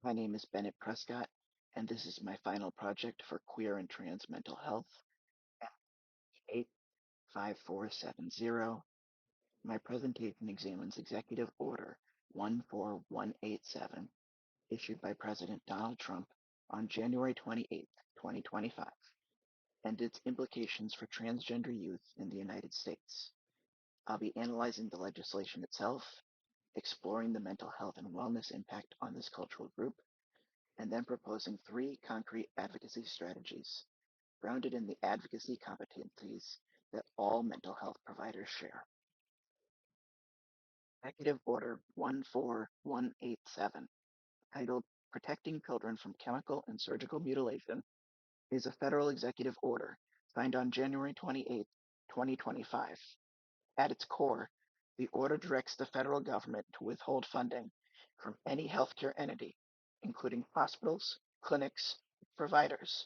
My name is Bennett Prescott, and this is my final project for Queer and Trans Mental Health, MFTH5470. My presentation examines Executive Order 14187, issued by President Donald Trump on January 28, 2025, and its implications for transgender youth in the United States. I'll be analyzing the legislation itself, exploring the mental health and wellness impact on this cultural group, and then proposing 3 concrete advocacy strategies grounded in the advocacy competencies that all mental health providers share. Executive Order 14187, titled Protecting Children from Chemical and Surgical Mutilation, is a federal executive order signed on January 28, 2025. At its core, the order directs the federal government to withhold funding from any healthcare entity, including hospitals, clinics, providers,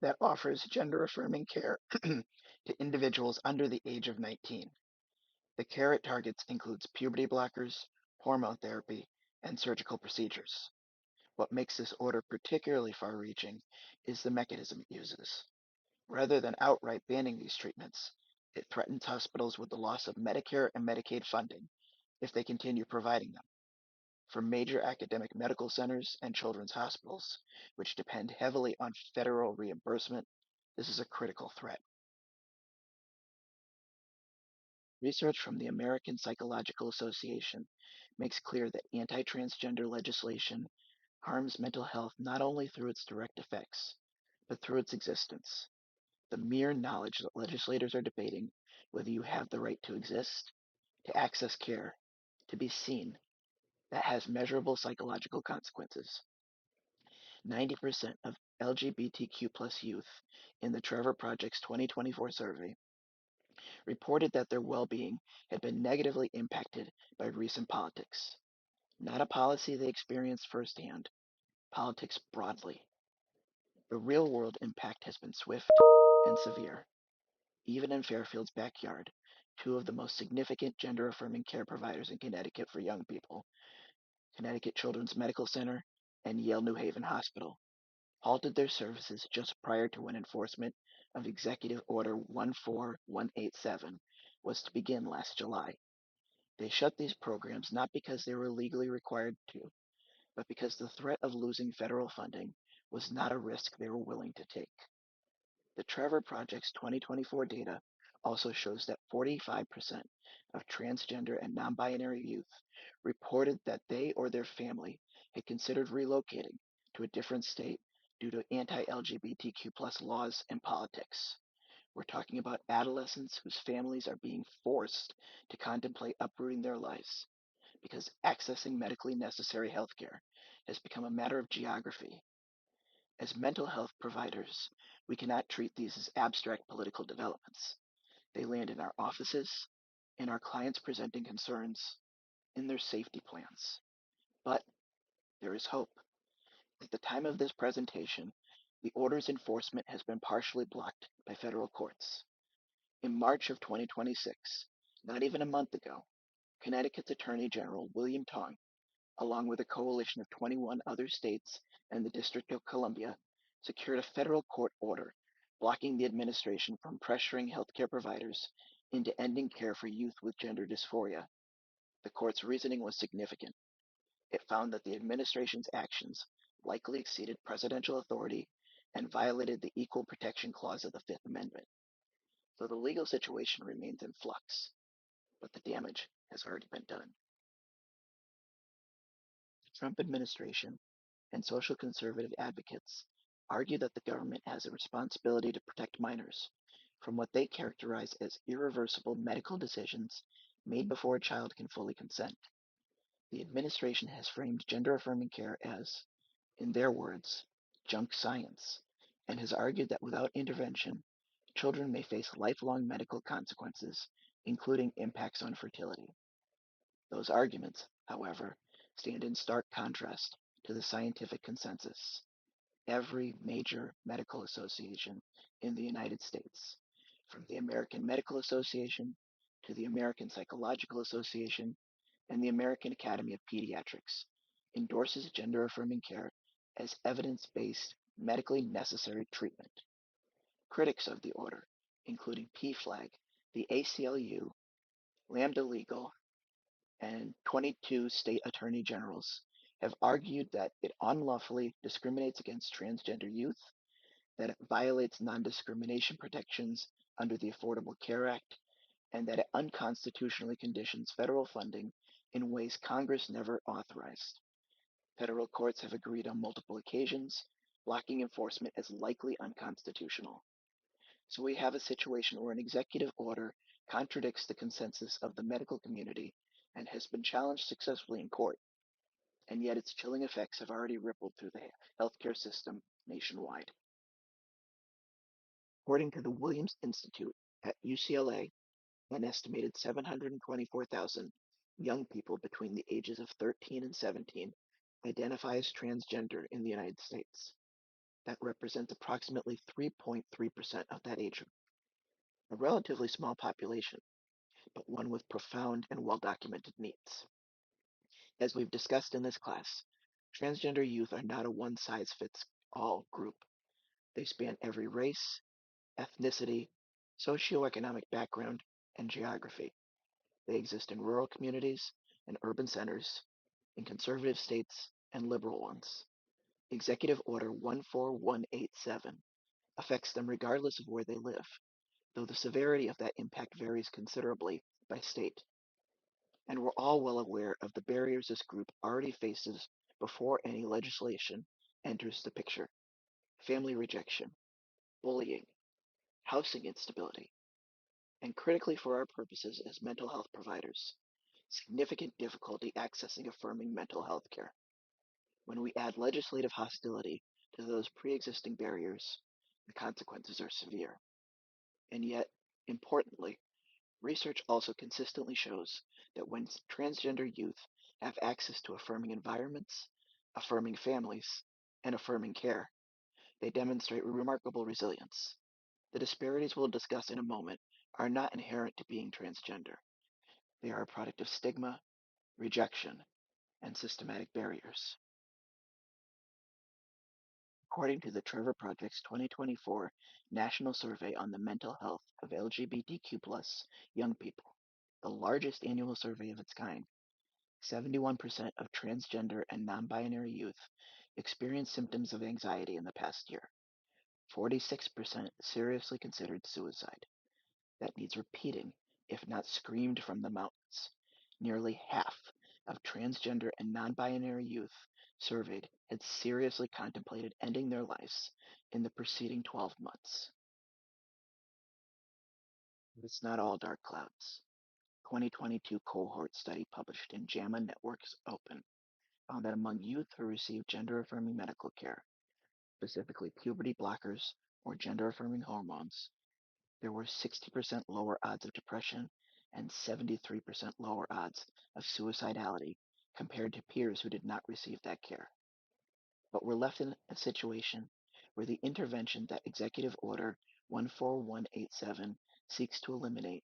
that offers gender-affirming care to individuals under the age of 19. The care it targets includes puberty blockers, hormone therapy, and surgical procedures. What makes this order particularly far-reaching is the mechanism it uses. Rather than outright banning these treatments, it threatens hospitals with the loss of Medicare and Medicaid funding if they continue providing them. For major academic medical centers and children's hospitals, which depend heavily on federal reimbursement, this is a critical threat. Research from the American Psychological Association makes clear that anti-transgender legislation harms mental health not only through its direct effects, but through its existence. The mere knowledge that legislators are debating whether you have the right to exist, to access care, to be seen, that has measurable psychological consequences. 90% of LGBTQ plus youth in the Trevor Project's 2024 survey reported that their well-being had been negatively impacted by recent politics. Not a policy they experienced firsthand, politics broadly. The real-world impact has been swift and severe. Even in Fairfield's backyard, 2 of the most significant gender-affirming care providers in Connecticut for young people, Connecticut Children's Medical Center and Yale New Haven Hospital, halted their services just prior to when enforcement of Executive Order 14187 was to begin last July. They shut these programs not because they were legally required to, but because the threat of losing federal funding was not a risk they were willing to take. The Trevor Project's 2024 data also shows that 45% of transgender and non-binary youth reported that they or their family had considered relocating to a different state due to anti-LGBTQ plus laws and politics. We're talking about adolescents whose families are being forced to contemplate uprooting their lives because accessing medically necessary healthcare has become a matter of geography. As mental health providers, we cannot treat these as abstract political developments. They land in our offices, in our clients presenting concerns, in their safety plans. But there is hope. At the time of this presentation, the order's enforcement has been partially blocked by federal courts. In March of 2026, not even a month ago, Connecticut's Attorney General William Tong, along with a coalition of 21 other states and the District of Columbia, secured a federal court order blocking the administration from pressuring healthcare providers into ending care for youth with gender dysphoria. The court's reasoning was significant. It found that the administration's actions likely exceeded presidential authority and violated the Equal Protection Clause of the Fifth Amendment. So the legal situation remains in flux, but the damage has already been done. The Trump administration and social conservative advocates argue that the government has a responsibility to protect minors from what they characterize as irreversible medical decisions made before a child can fully consent. The administration has framed gender-affirming care as, in their words, junk science, and has argued that without intervention, children may face lifelong medical consequences, including impacts on fertility. Those arguments, however, stand in stark contrast to the scientific consensus. Every major medical association in the United States, from the American Medical Association to the American Psychological Association and the American Academy of Pediatrics, endorses gender affirming care as evidence based, medically necessary treatment. Critics of the order, including PFLAG, the ACLU, Lambda Legal, and 22 state attorney generals, have argued that it unlawfully discriminates against transgender youth, that it violates non discrimination protections under the Affordable Care Act, and that it unconstitutionally conditions federal funding in ways Congress never authorized. Federal courts have agreed on multiple occasions, blocking enforcement as likely unconstitutional. So we have a situation where an executive order contradicts the consensus of the medical community and has been challenged successfully in court, and yet its chilling effects have already rippled through the healthcare system nationwide. According to the Williams Institute at UCLA, an estimated 724,000 young people between the ages of 13 and 17 identify as transgender in the United States. That represents approximately 3.3% of that age group, a relatively small population, but one with profound and well-documented needs. As we've discussed in this class, transgender youth are not a one-size-fits-all group. They span every race, ethnicity, socioeconomic background, and geography. They exist in rural communities and urban centers, in conservative states and liberal ones. Executive Order 14187 affects them regardless of where they live, though the severity of that impact varies considerably by state. And we're all well aware of the barriers this group already faces before any legislation enters the picture: family rejection, bullying, housing instability, and critically for our purposes as mental health providers, significant difficulty accessing affirming mental health care. When we add legislative hostility to those pre-existing barriers, the consequences are severe. And yet, importantly, research also consistently shows that when transgender youth have access to affirming environments, affirming families, and affirming care, they demonstrate remarkable resilience. The disparities we'll discuss in a moment are not inherent to being transgender. They are a product of stigma, rejection, and systematic barriers. According to the Trevor Project's 2024 National Survey on the Mental Health of LGBTQ young people, the largest annual survey of its kind, 71% of transgender and non-binary youth experienced symptoms of anxiety in the past year. 46% seriously considered suicide. That needs repeating, if not screamed from the mountains. Nearly half of transgender and non-binary youth surveyed had seriously contemplated ending their lives in the preceding 12 months. But it's not all dark clouds. 2022 cohort study published in JAMA Networks Open found that among youth who received gender-affirming medical care, specifically puberty blockers or gender-affirming hormones, there were 60% lower odds of depression and 73% lower odds of suicidality compared to peers who did not receive that care. But we're left in a situation where the intervention that Executive Order 14187 seeks to eliminate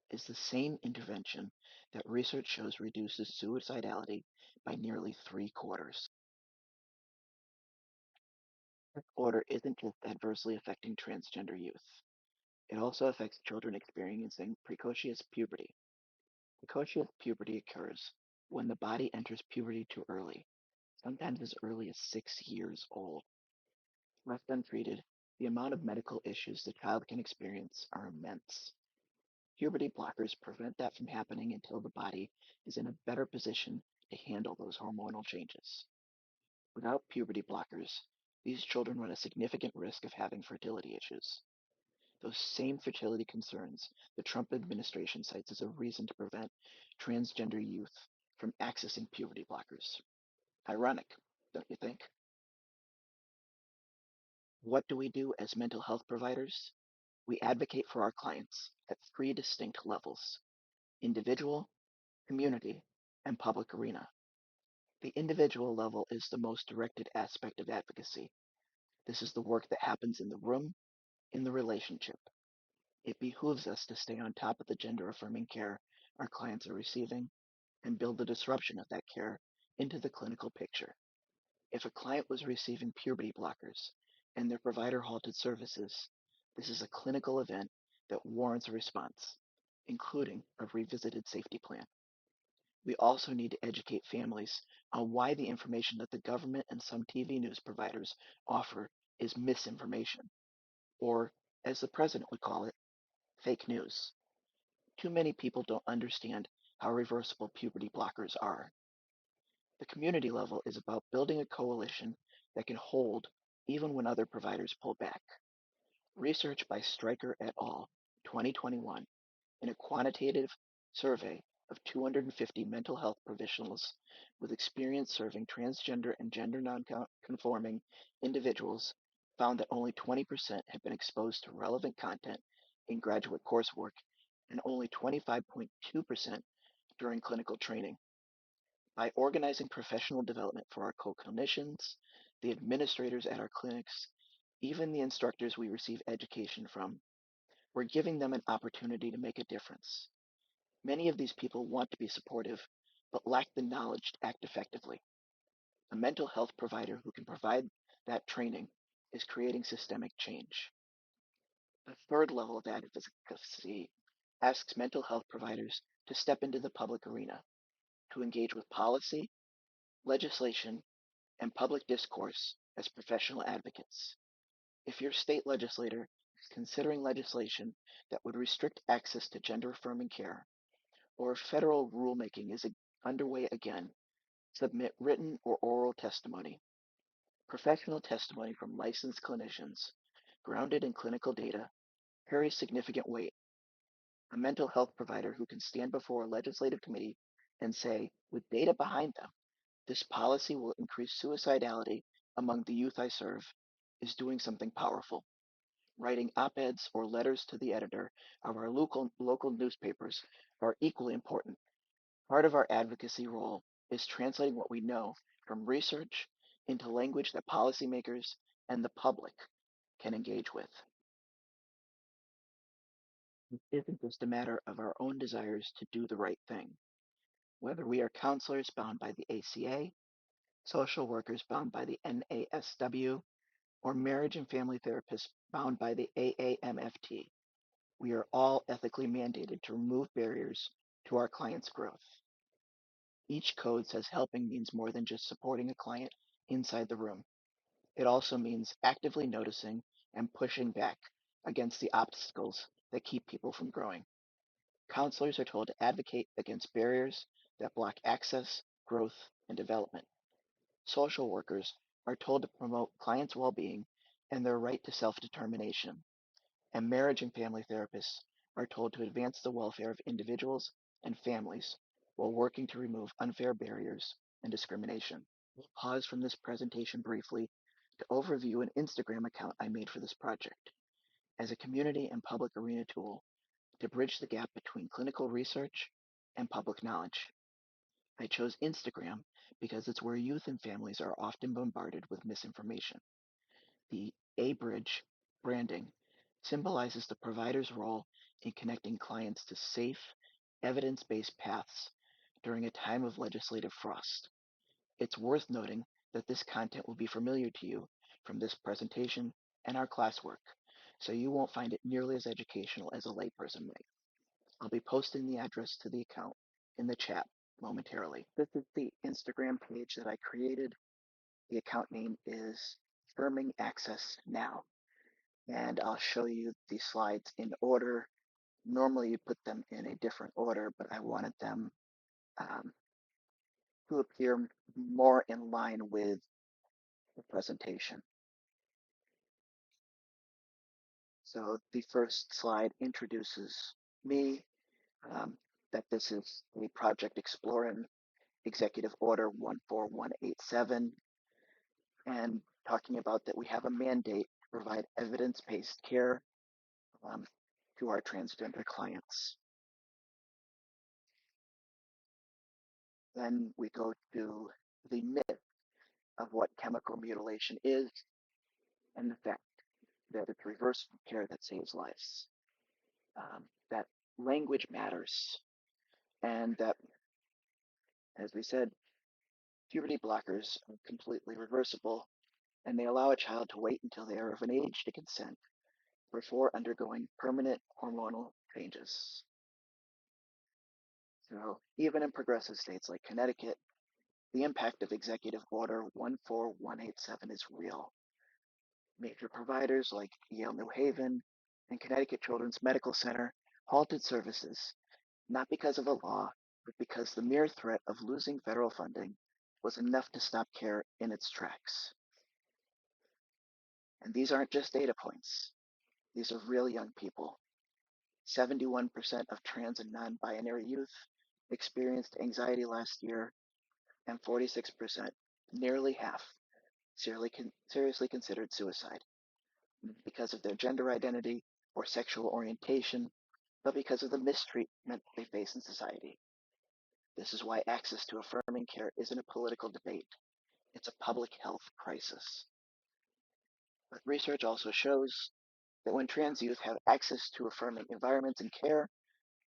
is the same intervention that research shows reduces suicidality by nearly 3/4. This order isn't just adversely affecting transgender youth. It also affects children experiencing precocious puberty. Precocious puberty occurs when the body enters puberty too early, sometimes as early as 6 years old. Left untreated, the amount of medical issues the child can experience are immense. Puberty blockers prevent that from happening until the body is in a better position to handle those hormonal changes. Without puberty blockers, these children run a significant risk of having fertility issues. Those same fertility concerns the Trump administration cites as a reason to prevent transgender youth from accessing puberty blockers. Ironic, don't you think? What do we do as mental health providers? We advocate for our clients at three distinct levels: individual, community, and public arena. The individual level is the most directed aspect of advocacy. This is the work that happens in the room, in the relationship. It behooves us to stay on top of the gender affirming care our clients are receiving and build the disruption of that care into the clinical picture. If a client was receiving puberty blockers and their provider halted services, this is a clinical event that warrants a response, including a revisited safety plan. We also need to educate families on why the information that the government and some TV news providers offer is misinformation, or, as the president would call it, fake news. Too many people don't understand how reversible puberty blockers are. The community level is about building a coalition that can hold even when other providers pull back. Research by Stryker et al. 2021 in a quantitative survey of 250 mental health professionals with experience serving transgender and gender nonconforming individuals found that only 20% had been exposed to relevant content in graduate coursework and only 25.2% during clinical training. By organizing professional development for our co-clinicians, the administrators at our clinics, even the instructors we receive education from, we're giving them an opportunity to make a difference. Many of these people want to be supportive, but lack the knowledge to act effectively. A mental health provider who can provide that training is creating systemic change. The third level of advocacy asks mental health providers to step into the public arena, to engage with policy, legislation, and public discourse as professional advocates. If your state legislator is considering legislation that would restrict access to gender affirming care, or federal rulemaking is underway again, submit written or oral testimony. Professional testimony from licensed clinicians, grounded in clinical data, carries significant weight. A mental health provider who can stand before a legislative committee and say, with data behind them, this policy will increase suicidality among the youth I serve, is doing something powerful. Writing op-eds or letters to the editor of our local newspapers are equally important. Part of our advocacy role is translating what we know from research into language that policymakers and the public can engage with. It isn't just a matter of our own desires to do the right thing. Whether we are counselors bound by the ACA, social workers bound by the NASW, or marriage and family therapists bound by the AAMFT, we are all ethically mandated to remove barriers to our clients' growth. Each code says helping means more than just supporting a client inside the room. It also means actively noticing and pushing back against the obstacles that keep people from growing. Counselors are told to advocate against barriers that block access, growth, and development. Social workers are told to promote clients' well-being and their right to self-determination. And marriage and family therapists are told to advance the welfare of individuals and families while working to remove unfair barriers and discrimination. We'll pause from this presentation briefly to overview an Instagram account I made for this project as a community and public arena tool to bridge the gap between clinical research and public knowledge. I chose Instagram because it's where youth and families are often bombarded with misinformation. The A Bridge branding symbolizes the provider's role in connecting clients to safe, evidence based paths during a time of legislative frost. It's worth noting that this content will be familiar to you from this presentation and our classwork, so you won't find it nearly as educational as a layperson might. I'll be posting the address to the account in the chat momentarily. This is the Instagram page that I created. The account name is Affirming Access Now, and I'll show you the slides in order. Normally you put them in a different order, but I wanted them to appear more in line with the presentation. So the first slide introduces me, that this is a project exploring Executive Order 14187, and talking about that we have a mandate to provide evidence-based care to our transgender clients. Then we go to the myth of what chemical mutilation is and the fact that it's reversible care that saves lives. That language matters, and that, as we said, Puberty blockers are completely reversible, and they allow a child to wait until they are of an age to consent before undergoing permanent hormonal changes. So, even in progressive states like Connecticut, the impact of Executive Order 14187 is real. Major providers like Yale New Haven and Connecticut Children's Medical Center halted services, not because of a law, but because the mere threat of losing federal funding was enough to stop care in its tracks. And these aren't just data points, these are real young people. 71% of trans and non binary youth experienced anxiety last year, and 46%, nearly half, seriously considered suicide because of their gender identity or sexual orientation, but because of the mistreatment they face in society. This is why access to affirming care isn't a political debate, it's a public health crisis. But research also shows that when trans youth have access to affirming environments and care,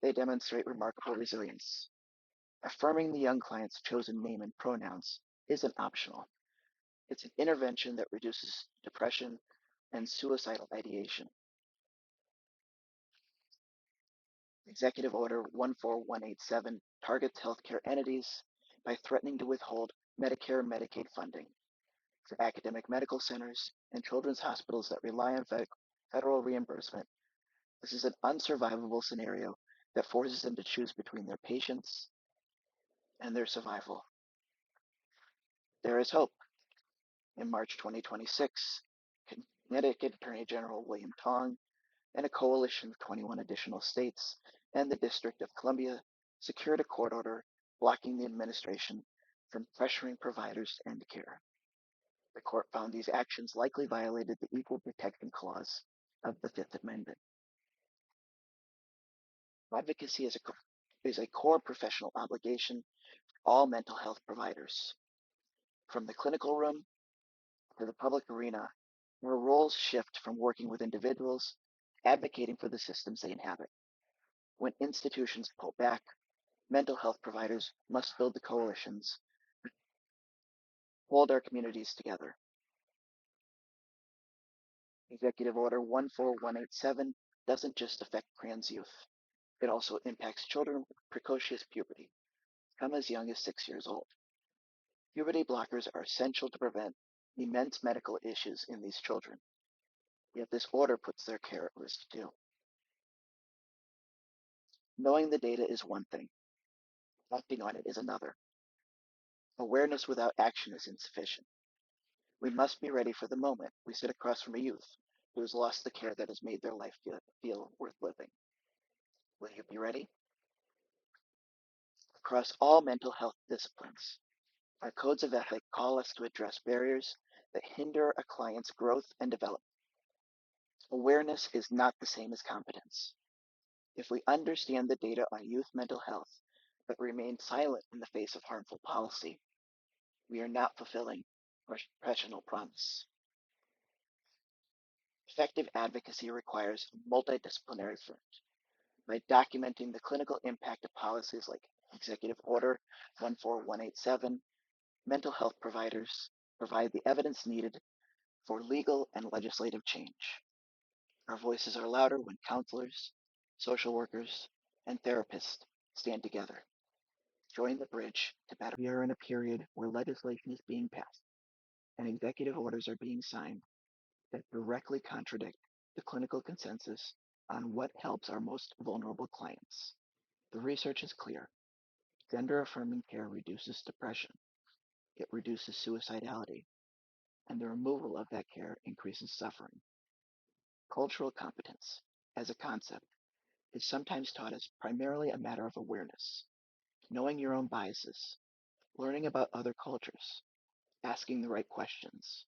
they demonstrate remarkable resilience. Affirming the young client's chosen name and pronouns isn't optional. It's an intervention that reduces depression and suicidal ideation. Executive Order 14187 targets healthcare entities by threatening to withhold Medicare and Medicaid funding for academic medical centers and children's hospitals that rely on federal reimbursement. This is an unsurvivable scenario that forces them to choose between their patients and their survival. There is hope. In March 2026, Connecticut Attorney General William Tong and a coalition of 21 additional states and the District of Columbia secured a court order blocking the administration from pressuring providers to end care. The court found these actions likely violated the Equal Protection Clause of the Fifth Amendment. Advocacy is a core professional obligation for all mental health providers. From the clinical room to the public arena, where roles shift from working with individuals to advocating for the systems they inhabit. When institutions pull back, mental health providers must build the coalitions, hold our communities together. Executive Order 14187 doesn't just affect trans youth. It also impacts children with precocious puberty, come as young as 6 years old. Puberty blockers are essential to prevent immense medical issues in these children, yet this order puts their care at risk too. Knowing the data is one thing, acting on it is another. Awareness without action is insufficient. We must be ready for the moment we sit across from a youth who has lost the care that has made their life feel worth living. Will you be ready? Across all mental health disciplines, our codes of ethic call us to address barriers that hinder a client's growth and development. Awareness is not the same as competence. If we understand the data on youth mental health but remain silent in the face of harmful policy, we are not fulfilling our professional promise. Effective advocacy requires a multidisciplinary front. By documenting the clinical impact of policies like Executive Order 14187, mental health providers provide the evidence needed for legal and legislative change. Our voices are louder when counselors, social workers, and therapists stand together. Join the bridge to better. We are in a period where legislation is being passed and executive orders are being signed that directly contradict the clinical consensus on what helps our most vulnerable clients. The research is clear. Gender affirming care reduces depression, it reduces suicidality, and the removal of that care increases suffering. Cultural competence, as a concept, is sometimes taught as primarily a matter of awareness, knowing your own biases, learning about other cultures, asking the right questions.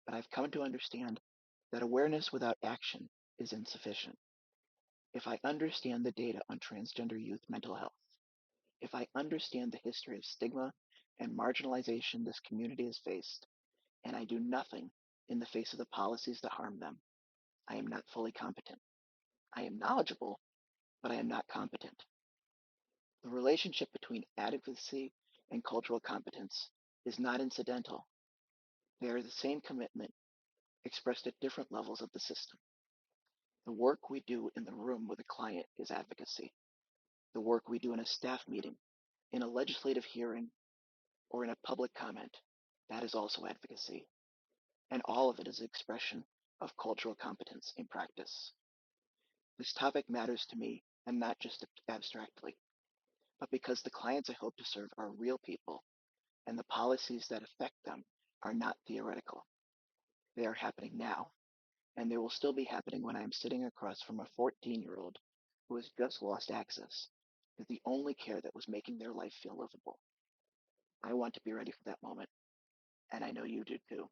But I've come to understand that awareness without action is insufficient. If I understand the data on transgender youth mental health, if I understand the history of stigma and marginalization this community has faced, and I do nothing in the face of the policies that harm them, I am not fully competent. I am knowledgeable, but I am not competent. The relationship between advocacy and cultural competence is not incidental. They are the same commitment expressed at different levels of the system. The work we do in the room with a client is advocacy. The work we do in a staff meeting, in a legislative hearing, or in a public comment, that is also advocacy. And all of it is an expression of cultural competence in practice. This topic matters to me, and not just abstractly, but because the clients I hope to serve are real people, and the policies that affect them are not theoretical. They are happening now, and they will still be happening when I am sitting across from a 14-year-old who has just lost access to the only care that was making their life feel livable. I want to be ready for that moment, and I know you do too.